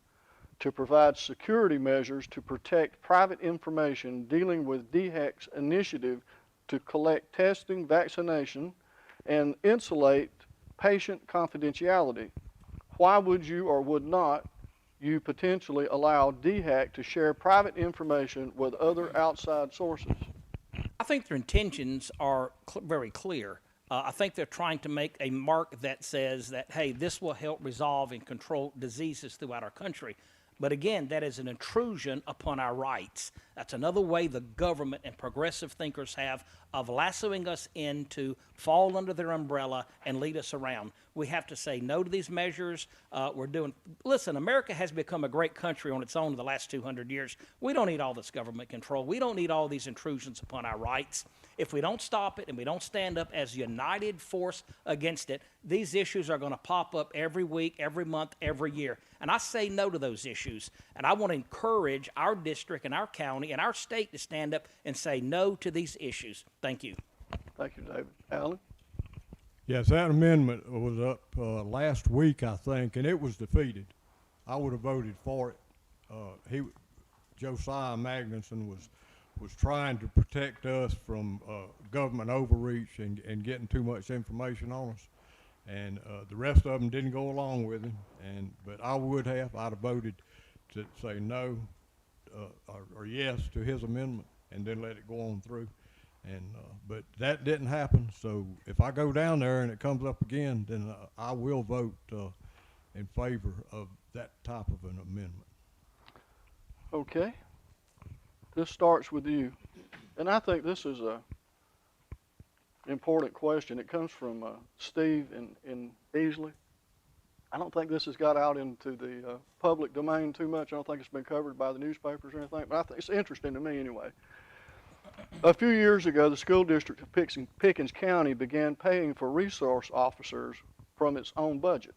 to provide security measures to protect private information dealing with DHEC's initiative to collect testing, vaccination, and insulate patient confidentiality. Why would you or would not you potentially allow DHEC to share private information with other outside sources? I think their intentions are very clear. I think they're trying to make a mark that says that, hey, this will help resolve and control diseases throughout our country. But again, that is an intrusion upon our rights. That's another way the government and progressive thinkers have of lassoing us in to fall under their umbrella and lead us around. We have to say no to these measures. Listen, America has become a great country on its own in the last 200 years. We don't need all this government control. We don't need all these intrusions upon our rights. If we don't stop it and we don't stand up as a united force against it, these issues are going to pop up every week, every month, every year. And I say no to those issues. And I want to encourage our district and our county and our state to stand up and say no to these issues. Thank you. Thank you, David. Alan? Yes, that amendment was up last week, I think, and it was defeated. I would have voted for it. Josiah Magnuson was trying to protect us from government overreach and getting too much information on us. And the rest of them didn't go along with him. But I would have. I'd have voted to say no or yes to his amendment and then let it go on through. But that didn't happen. So if I go down there and it comes up again, then I will vote in favor of that type of an amendment. Okay. This starts with you. And I think this is a important question. It comes from Steve in Easley. I don't think this has got out into the public domain too much. I don't think it's been covered by the newspapers or anything, but I think it's interesting to me anyway. A few years ago, the school district of Pickens County began paying for resource officers from its own budget.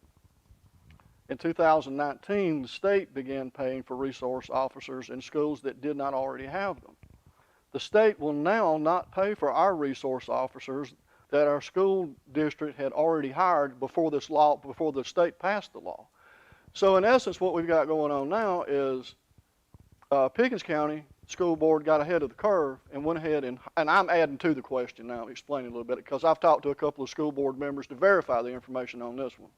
In 2019, the state began paying for resource officers in schools that did not already have them. The state will now not pay for our resource officers that our school district had already hired before the state passed the law. So in essence, what we've got going on now is Pickens County School Board got ahead of the curve and went ahead and I'm adding to the question now, explaining a little bit, because I've talked to a couple of school board members to verify the information on this one.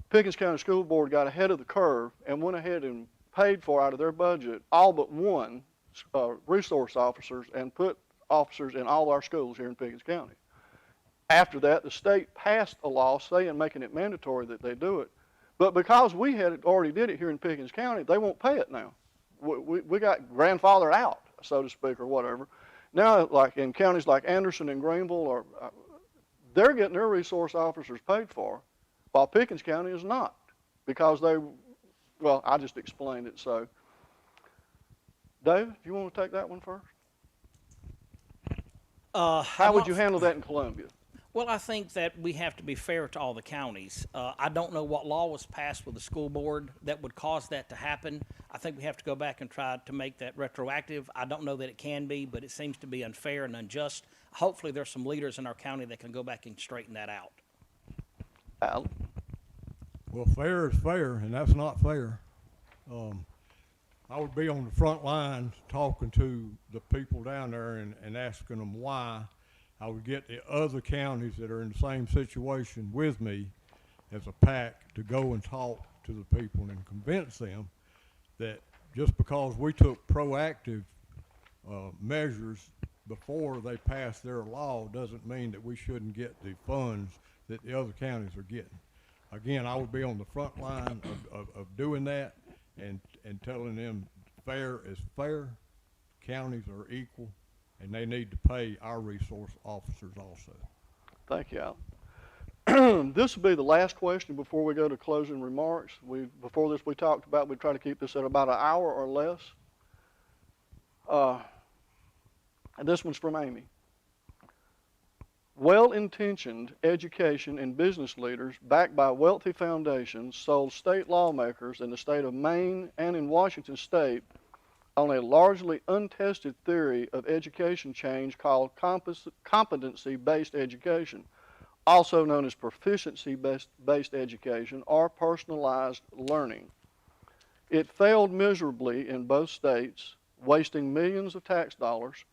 Pickens County School Board got ahead of the curve and went ahead and paid for out of their budget all but one resource officers and put officers in all our schools here in Pickens County. After that, the state passed a law making it mandatory that they do it. But because we had already did it here in Pickens County, they won't pay it now. We got grandfathered out, so to speak, or whatever. Now, like in counties like Anderson and Greenville, they're getting their resource officers paid for, while Pickens County is not, because I just explained it. So, David, you want to take that one first? How would you handle that in Columbia? Well, I think that we have to be fair to all the counties. I don't know what law was passed with the school board that would cause that to happen. I think we have to go back and try to make that retroactive. I don't know that it can be, but it seems to be unfair and unjust. Hopefully there's some leaders in our county that can go back and straighten that out. Al? Well, fair is fair, and that's not fair. I would be on the front lines talking to the people down there and asking them why. I would get the other counties that are in the same situation with me as a pack to go and talk to the people and convince them that just because we took proactive measures before they passed their law doesn't mean that we shouldn't get the funds that the other counties are getting. Again, I would be on the front line of doing that and telling them fair is fair, counties are equal, and they need to pay our resource officers also. Thank you, Al. This will be the last question before we go to closing remarks. Before this, we talked about we'd try to keep this at about an hour or less. And this one's from Amy. Well-intentioned education and business leaders backed by wealthy foundations sold state lawmakers in the state of Maine and in Washington state on a largely untested theory of education change called competency-based education, also known as proficiency-based education or personalized learning. It failed miserably in both states, wasting millions of tax dollars,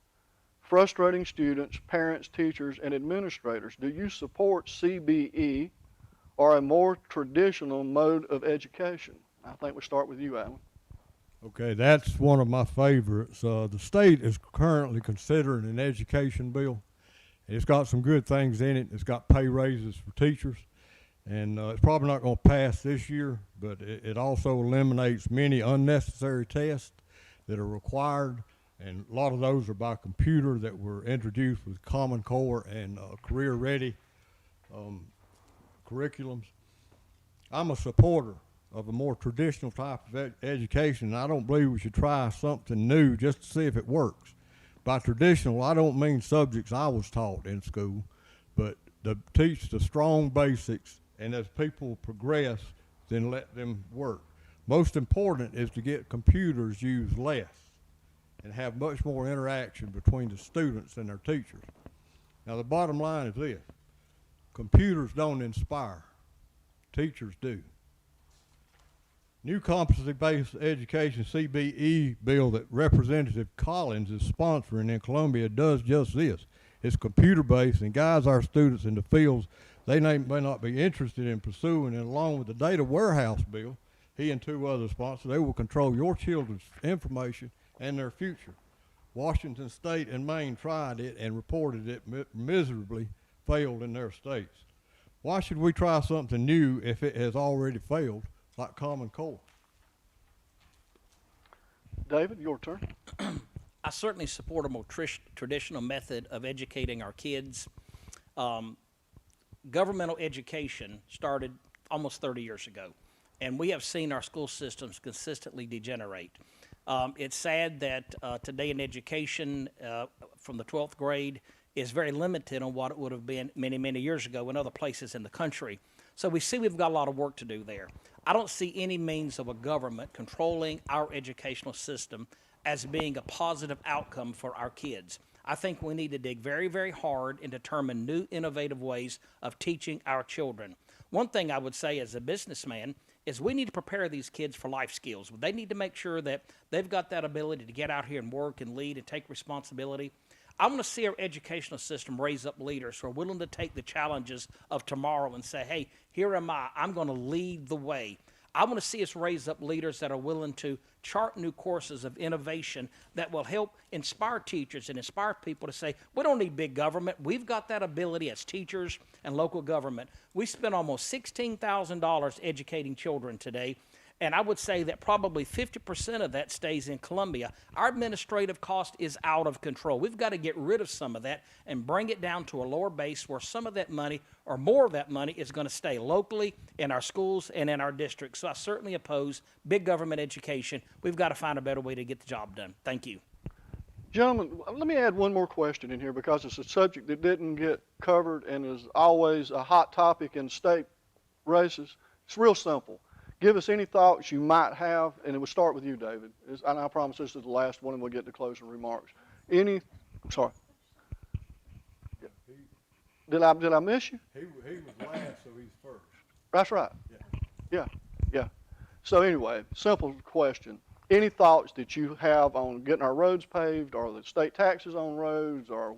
frustrating students, parents, teachers, and administrators. Do you support CBE or a more traditional mode of education? I think we'll start with you, Alan. Okay, that's one of my favorites. The state is currently considering an education bill. It's got some good things in it. It's got pay raises for teachers, and it's probably not going to pass this year, but it also eliminates many unnecessary tests that are required, and a lot of those are by computer that were introduced with Common Core and career-ready curriculums. I'm a supporter of a more traditional type of education, and I don't believe we should try something new just to see if it works. By traditional, I don't mean subjects I was taught in school, but to teach the strong basics, and as people progress, then let them work. Most important is to get computers used less and have much more interaction between the students and their teachers. Now, the bottom line is this: computers don't inspire, teachers do. New competency-based education CBE bill that Representative Collins is sponsoring in Columbia does just this. It's computer-based and guides our students into fields they may not be interested in pursuing, and along with the data warehouse bill, he and 2 other sponsors, they will control your children's information and their future. Washington State and Maine tried it and reported it miserably failed in their states. Why should we try something new if it has already failed, like Common Core? David, your turn. I certainly support a more traditional method of educating our kids. Governmental education started almost 30 years ago, and we have seen our school systems consistently degenerate. It's sad that today in education from the 12th grade is very limited on what it would have been many, many years ago in other places in the country. So we see we've got a lot of work to do there. I don't see any means of a government controlling our educational system as being a positive outcome for our kids. I think we need to dig very, very hard and determine new innovative ways of teaching our children. One thing I would say as a businessman is we need to prepare these kids for life skills. They need to make sure that they've got that ability to get out here and work and lead and take responsibility. I want to see our educational system raise up leaders who are willing to take the challenges of tomorrow and say, hey, here am I. I'm going to lead the way. I want to see us raise up leaders that are willing to chart new courses of innovation that will help inspire teachers and inspire people to say, we don't need big government. We've got that ability as teachers and local government. We spend almost $16,000 educating children today. And I would say that probably 50% of that stays in Columbia. Our administrative cost is out of control. We've got to get rid of some of that and bring it down to a lower base where some of that money or more of that money is going to stay locally in our schools and in our districts. So I certainly oppose big government education. We've got to find a better way to get the job done. Thank you. Gentlemen, let me add one more question in here because it's a subject that didn't get covered and is always a hot topic in state races. It's real simple. Give us any thoughts you might have, and it will start with you, David. And I promise this is the last one, and we'll get to closing remarks. Sorry. Yeah. Did I miss you? He was last, so he's first. That's right. Yeah. So anyway, simple question. Any thoughts that you have on getting our roads paved, or the state taxes on roads, or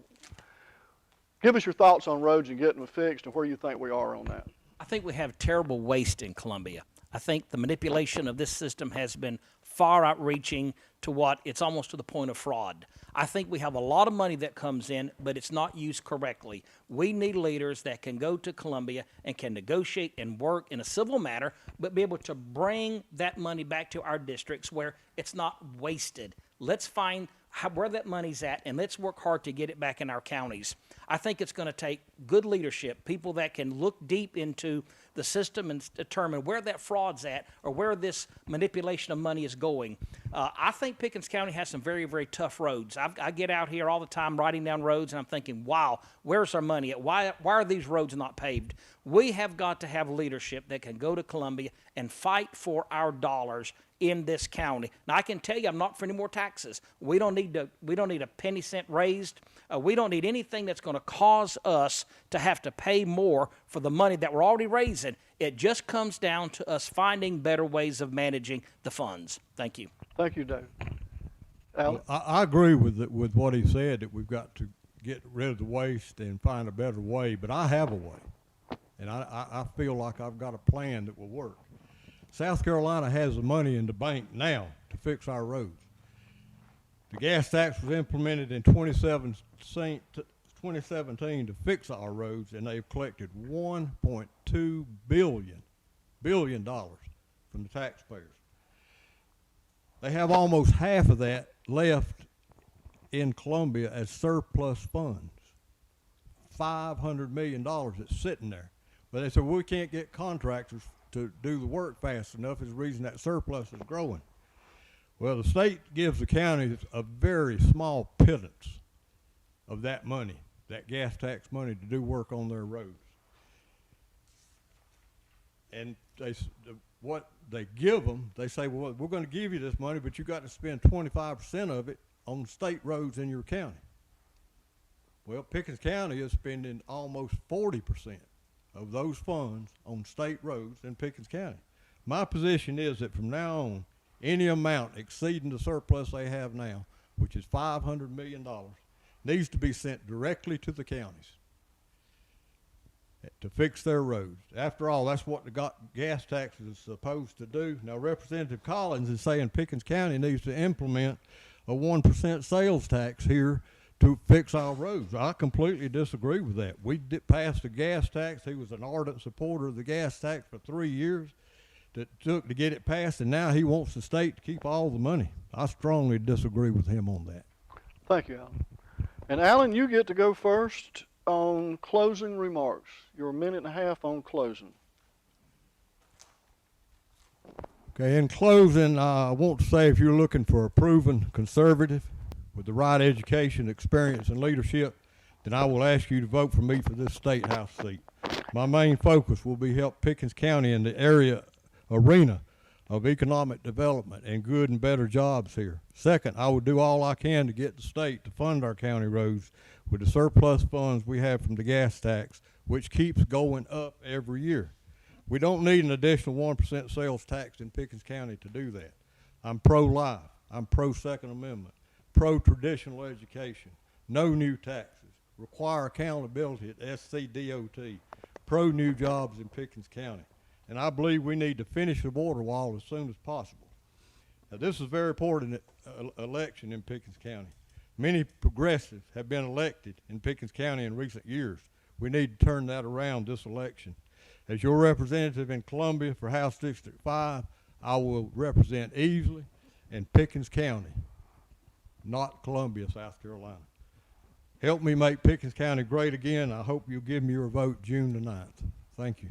give us your thoughts on roads and getting them fixed and where you think we are on that. I think we have terrible waste in Columbia. I think the manipulation of this system has been far outreaching to what it's almost to the point of fraud. I think we have a lot of money that comes in, but it's not used correctly. We need leaders that can go to Columbia and can negotiate and work in a civil manner, but be able to bring that money back to our districts where it's not wasted. Let's find where that money's at, and let's work hard to get it back in our counties. I think it's going to take good leadership, people that can look deep into the system and determine where that fraud's at or where this manipulation of money is going. I think Pickens County has some very, very tough roads. I get out here all the time riding down roads, and I'm thinking, wow, where's our money at? Why are these roads not paved? We have got to have leadership that can go to Columbia and fight for our dollars in this county. Now, I can tell you I'm not for any more taxes. We don't need a penny cent raised. We don't need anything that's going to cause us to have to pay more for the money that we're already raising. It just comes down to us finding better ways of managing the funds. Thank you. Thank you, David. Alan? I agree with what he said, that we've got to get rid of the waste and find a better way, but I have a way, and I feel like I've got a plan that will work. South Carolina has the money in the bank now to fix our roads. The gas tax was implemented in 2017 to fix our roads, and they've collected $1.2 billion from the taxpayers. They have almost half of that left in Columbia as surplus funds. $500 million that's sitting there. But they said, well, we can't get contractors to do the work fast enough is the reason that surplus is growing. Well, the state gives the counties a very small pittance of that money, that gas tax money, to do work on their roads. And what they give them, they say, well, we're going to give you this money, but you got to spend 25% of it on state roads in your county. Well, Pickens County is spending almost 40% of those funds on state roads in Pickens County. My position is that from now on, any amount exceeding the surplus they have now, which is $500 million, needs to be sent directly to the counties to fix their roads. After all, that's what the gas tax is supposed to do. Now, Representative Collins is saying Pickens County needs to implement a 1% sales tax here to fix our roads. I completely disagree with that. We passed a gas tax. He was an ardent supporter of the gas tax for 3 years. That took to get it passed, and now he wants the state to keep all the money. I strongly disagree with him on that. Thank you, Alan. And Alan, you get to go first on closing remarks. Your minute and a half on closing. Okay, in closing, I want to say if you're looking for a proven conservative with the right education, experience, and leadership, then I will ask you to vote for me for this state house seat. My main focus will be help Pickens County in the arena of economic development and good and better jobs here. Second, I will do all I can to get the state to fund our county roads with the surplus funds we have from the gas tax, which keeps going up every year. We don't need an additional 1% sales tax in Pickens County to do that. I'm pro-life. I'm pro-Second Amendment, pro-traditional education, no new taxes, require accountability at SCDOT, pro-new jobs in Pickens County. And I believe we need to finish the border wall as soon as possible. Now, this is a very important election in Pickens County. Many progressives have been elected in Pickens County in recent years. We need to turn that around this election. As your representative in Columbia for House District 5, I will represent Easley and Pickens County, not Columbia, South Carolina. Help me make Pickens County great again. I hope you'll give me your vote June the 9th. Thank you.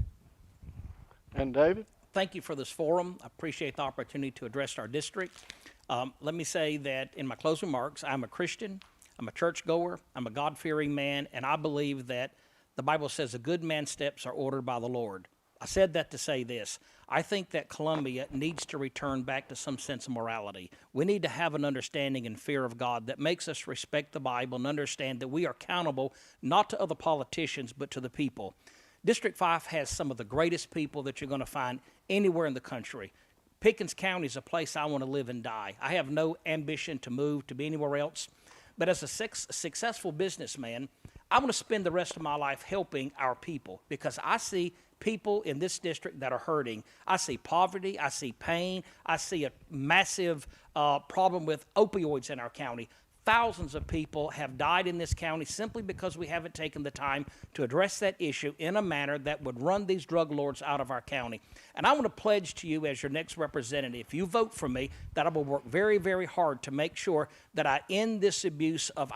And David? Thank you for this forum. I appreciate the opportunity to address our district. Let me say that in my closing remarks, I'm a Christian, I'm a churchgoer, I'm a God-fearing man, and I believe that the Bible says a good man's steps are ordered by the Lord. I said that to say this. I think that Columbia needs to return back to some sense of morality. We need to have an understanding and fear of God that makes us respect the Bible and understand that we are accountable not to other politicians but to the people. District 5 has some of the greatest people that you're going to find anywhere in the country. Pickens County is a place I want to live and die. I have no ambition to move to be anywhere else. But as a successful businessman, I want to spend the rest of my life helping our people because I see people in this district that are hurting. I see poverty. I see pain. I see a massive problem with opioids in our county. Thousands of people have died in this county simply because we haven't taken the time to address that issue in a manner that would run these drug lords out of our county. And I want to pledge to you as your next representative, if you vote for me, that I will work very, very hard to make sure that I end this abuse of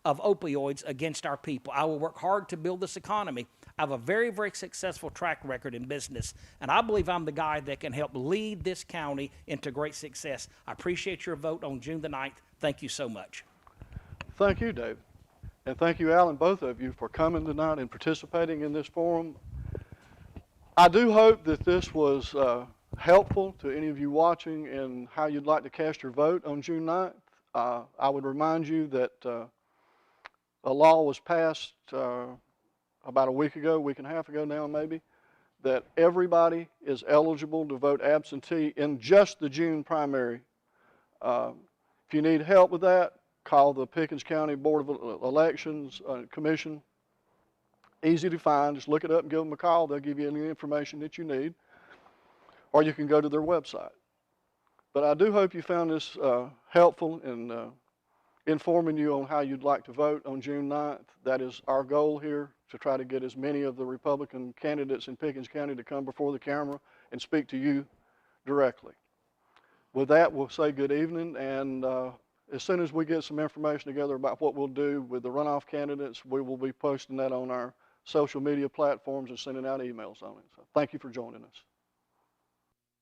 opioids against our people. I will work hard to build this economy. I have a very, very successful track record in business, and I believe I'm the guy that can help lead this county into great success. I appreciate your vote on June the 9th. Thank you so much. Thank you, David. And thank you, Alan, both of you, for coming tonight and participating in this forum. I do hope that this was helpful to any of you watching in how you'd like to cast your vote on June 9th. I would remind you that a law was passed about a week and a half ago now maybe, that everybody is eligible to vote absentee in just the June primary. If you need help with that, call the Pickens County Board of Elections Commission. Easy to find. Just look it up and give them a call. They'll give you any information that you need. Or you can go to their website. But I do hope you found this helpful in informing you on how you'd like to vote on June 9th. That is our goal here, to try to get as many of the Republican candidates in Pickens County to come before the camera and speak to you directly. With that, we'll say good evening, and as soon as we get some information together about what we'll do with the runoff candidates, we will be posting that on our social media platforms and sending out emails on it. So thank you for joining us.